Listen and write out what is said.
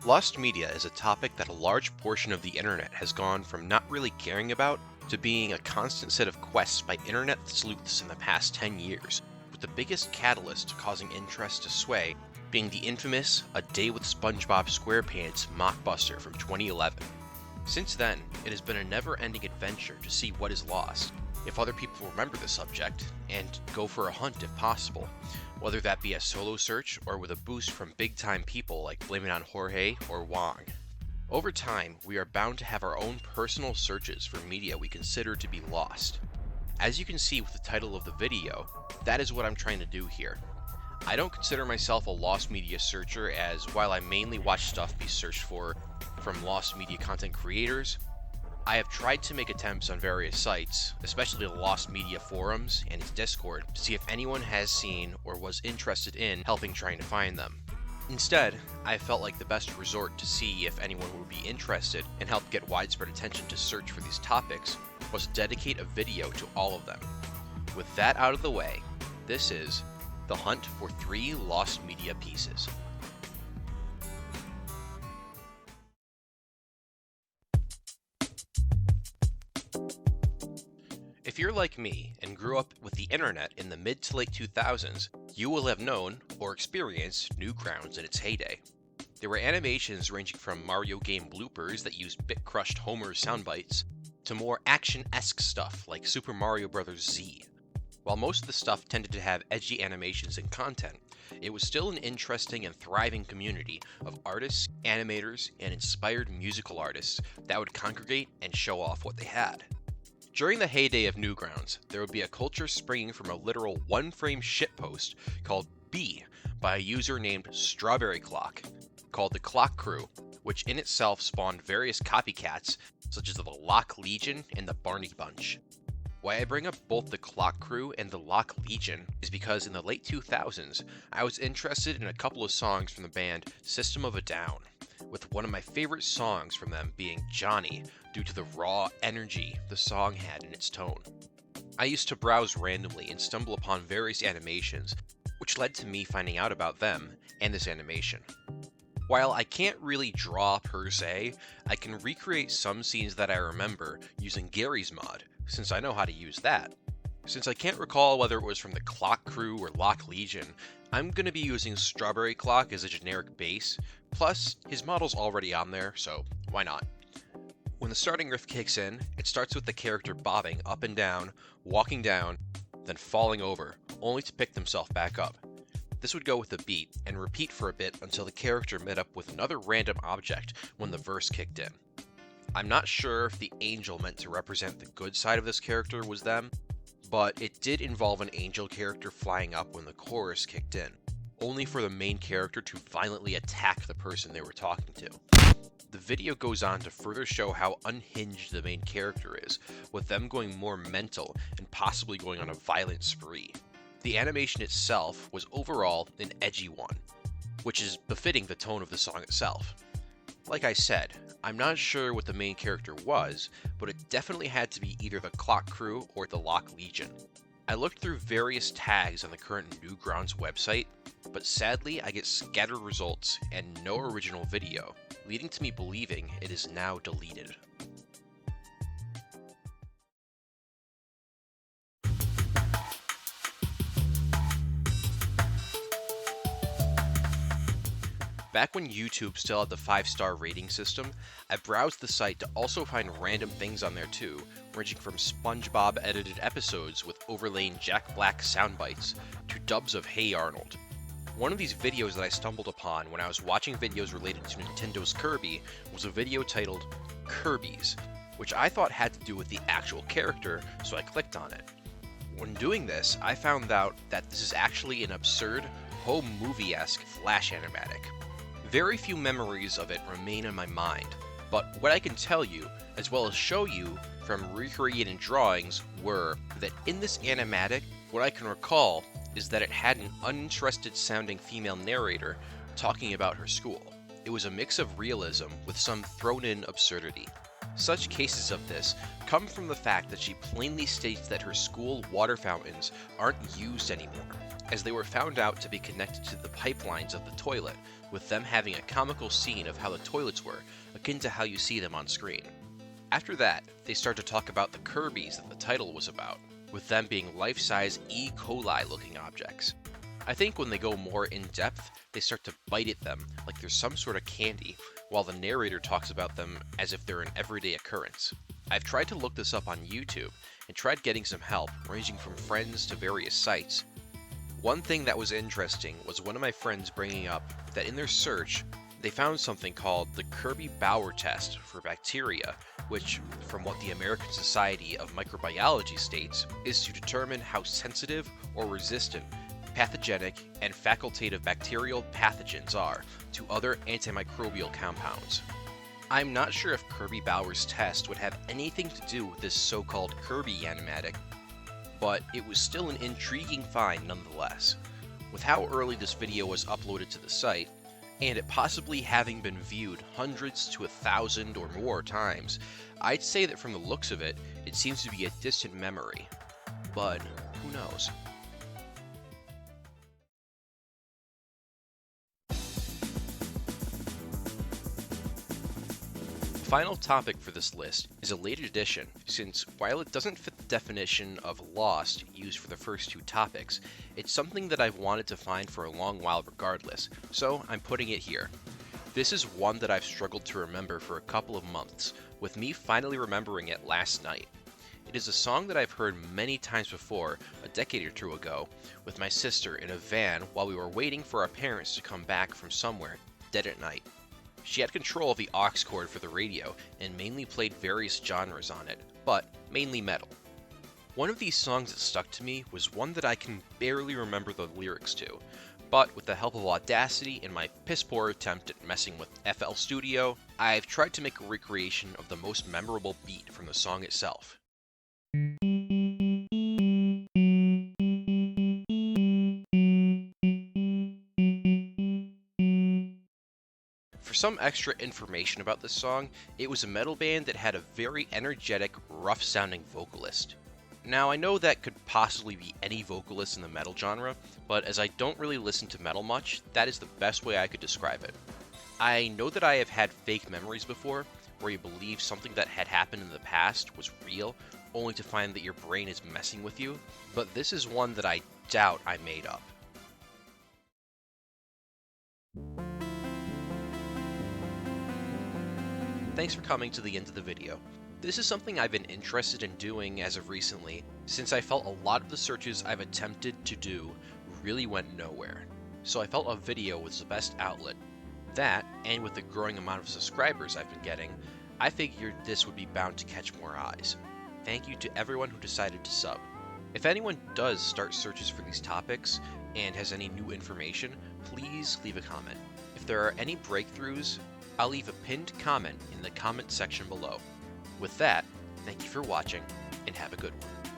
Lost media is a topic that a large portion of the internet has gone from not really caring about to being a constant set of quests by internet sleuths in the past 10 years, with the biggest catalyst causing interest to sway being the infamous A Day with SpongeBob SquarePants mockbuster from 2011. Since then, it has been a never-ending adventure to see what is lost, if other people remember the subject, and go for a hunt if possible, whether that be a solo search or with a boost from big-time people like Blame It on Jorge or Wong. Over time, we are bound to have our own personal searches for media we consider to be lost. As you can see with the title of the video, that is what I'm trying to do here. I don't consider myself a lost media searcher, as while I mainly watch stuff be searched for from lost media content creators, I have tried to make attempts on various sites, especially the Lost Media forums and its Discord, to see if anyone has seen or was interested in helping trying to find them. Instead, I felt like the best resort to see if anyone would be interested and help get widespread attention to search for these topics was to dedicate a video to all of them. With that out of the way, this is the hunt for 3 lost media pieces. If you're like me and grew up with the internet in the mid to late 2000s, you will have known or experienced Newgrounds in its heyday. There were animations ranging from Mario game bloopers that used bit-crushed Homer soundbites to more action-esque stuff like Super Mario Bros. Z. While most of the stuff tended to have edgy animations and content, it was still an interesting and thriving community of artists, animators, and inspired musical artists that would congregate and show off what they had. During the heyday of Newgrounds, there would be a culture springing from a literal one-frame shitpost called B by a user named Strawberry Clock, called the Clock Crew, which in itself spawned various copycats such as the Lock Legion and the Barney Bunch. Why I bring up both the Clock Crew and the Lock Legion is because in the late 2000s, I was interested in a couple of songs from the band System of a Down, with one of my favorite songs from them being Johnny, due to the raw energy the song had in its tone. I used to browse randomly and stumble upon various animations, which led to me finding out about them and this animation. While I can't really draw per se, I can recreate some scenes that I remember using Gary's mod, since I know how to use that. Since I can't recall whether it was from the Clock Crew or Lock Legion, I'm going to be using Strawberry Clock as a generic base, plus his model's already on there, so why not? When the starting riff kicks in, it starts with the character bobbing up and down, walking down, then falling over, only to pick themselves back up. This would go with the beat, and repeat for a bit until the character met up with another random object when the verse kicked in. I'm not sure if the angel meant to represent the good side of this character was them, but it did involve an angel character flying up when the chorus kicked in, only for the main character to violently attack the person they were talking to. The video goes on to further show how unhinged the main character is, with them going more mental and possibly going on a violent spree. The animation itself was overall an edgy one, which is befitting the tone of the song itself. Like I said, I'm not sure what the main character was, but it definitely had to be either the Clock Crew or the Lock Legion. I looked through various tags on the current Newgrounds website, but sadly I get scattered results and no original video, leading to me believing it is now deleted. Back when YouTube still had the 5-star rating system, I browsed the site to also find random things on there too, ranging from SpongeBob edited episodes with overlaying Jack Black soundbites to dubs of Hey Arnold. One of these videos that I stumbled upon when I was watching videos related to Nintendo's Kirby was a video titled Kirby's, which I thought had to do with the actual character, so I clicked on it. When doing this, I found out that this is actually an absurd, home movie-esque Flash animatic. Very few memories of it remain in my mind, but what I can tell you, as well as show you from recreating drawings, were that in this animatic, what I can recall is that it had an uninterested sounding female narrator talking about her school. It was a mix of realism with some thrown in absurdity. Such cases of this come from the fact that she plainly states that her school water fountains aren't used anymore, as they were found out to be connected to the pipelines of the toilet, with them having a comical scene of how the toilets were, akin to how you see them on screen. After that, they start to talk about the Kirby's that the title was about, with them being life-size E. coli looking objects. I think when they go more in depth, they start to bite at them like they're some sort of candy, while the narrator talks about them as if they're an everyday occurrence. I've tried to look this up on YouTube and tried getting some help, ranging from friends to various sites. One thing that was interesting was one of my friends bringing up that in their search, they found something called the Kirby-Bauer test for bacteria, which, from what the American Society of Microbiology states, is to determine how sensitive or resistant pathogenic and facultative bacterial pathogens are to other antimicrobial compounds. I'm not sure if Kirby-Bauer's test would have anything to do with this so-called Kirby animatic, but it was still an intriguing find nonetheless. With how early this video was uploaded to the site, and it possibly having been viewed hundreds to 1,000 or more times, I'd say that from the looks of it, it seems to be a distant memory. But who knows? The final topic for this list is a late addition, since while it doesn't fit the definition of lost used for the first two topics, it's something that I've wanted to find for a long while regardless, so I'm putting it here. This is one that I've struggled to remember for a couple of months, with me finally remembering it last night. It is a song that I've heard many times before, a decade or two ago, with my sister in a van while we were waiting for our parents to come back from somewhere, dead at night. She had control of the aux cord for the radio and mainly played various genres on it, but mainly metal. One of these songs that stuck to me was one that I can barely remember the lyrics to, but with the help of Audacity and my piss-poor attempt at messing with FL Studio, I've tried to make a recreation of the most memorable beat from the song itself. For some extra information about this song, it was a metal band that had a very energetic, rough-sounding vocalist. Now, I know that could possibly be any vocalist in the metal genre, but as I don't really listen to metal much, that is the best way I could describe it. I know that I have had fake memories before, where you believe something that had happened in the past was real, only to find that your brain is messing with you, but this is one that I doubt I made up. Thanks for coming to the end of the video. This is something I've been interested in doing as of recently, since I felt a lot of the searches I've attempted to do really went nowhere. So I felt a video was the best outlet. That, and with the growing amount of subscribers I've been getting, I figured this would be bound to catch more eyes. Thank you to everyone who decided to sub. If anyone does start searches for these topics and has any new information, please leave a comment. If there are any breakthroughs, I'll leave a pinned comment in the comment section below. With that, thank you for watching, and have a good one.